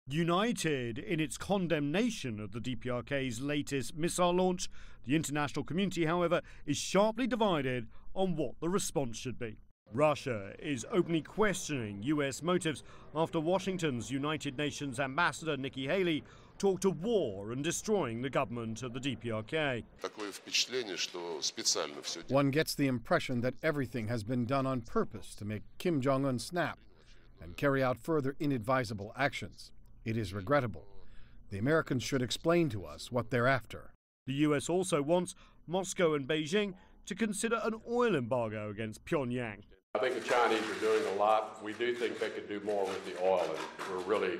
United in its condemnation of the DPRK's latest missile launch, the international community, however, is sharply divided on what the response should be. Russia is openly questioning US motives after Washington's United Nations ambassador Nikki Haley talked of war and destroying the government of the DPRK. One gets the impression that everything has been done on purpose to make Kim Jong-un snap and carry out further inadvisable actions. It is regrettable. The Americans should explain to us what they're after. The US also wants Moscow and Beijing to consider an oil embargo against Pyongyang. I think the Chinese are doing a lot. We do think they could do more with the oil, and we're really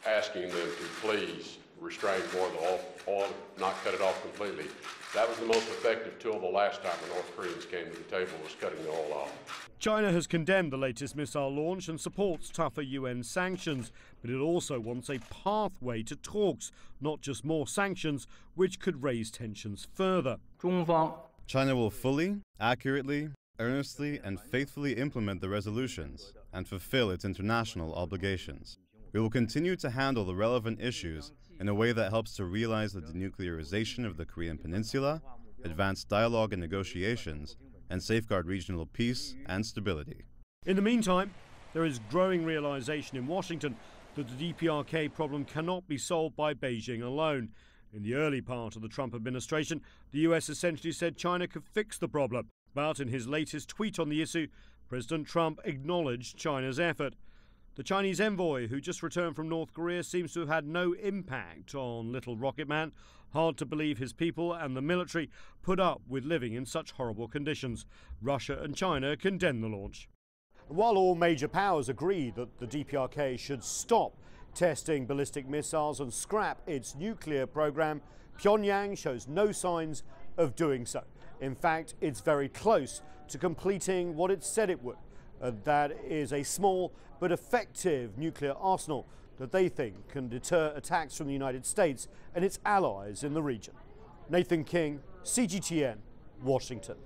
asking them to please restrain more of the oil, not cut it off completely. That was the most effective tool the last time the North Koreans came to the table, was cutting the oil off. China has condemned the latest missile launch and supports tougher UN sanctions, but it also wants a pathway to talks, not just more sanctions, which could raise tensions further. China will fully, accurately, earnestly and faithfully implement the resolutions and fulfill its international obligations. We will continue to handle the relevant issues in a way that helps to realize the denuclearization of the Korean Peninsula, advance dialogue and negotiations, and safeguard regional peace and stability. In the meantime, there is growing realization in Washington that the DPRK problem cannot be solved by Beijing alone. In the early part of the Trump administration, the US essentially said China could fix the problem. But in his latest tweet on the issue, President Trump acknowledged China's effort. The Chinese envoy, who just returned from North Korea, seems to have had no impact on Little Rocket Man. Hard to believe his people and the military put up with living in such horrible conditions. Russia and China condemn the launch. While all major powers agree that the DPRK should stop testing ballistic missiles and scrap its nuclear program, Pyongyang shows no signs of doing so. In fact, it's very close to completing what it said it would. That is a small but effective nuclear arsenal that they think can deter attacks from the United States and its allies in the region. Nathan King, CGTN, Washington.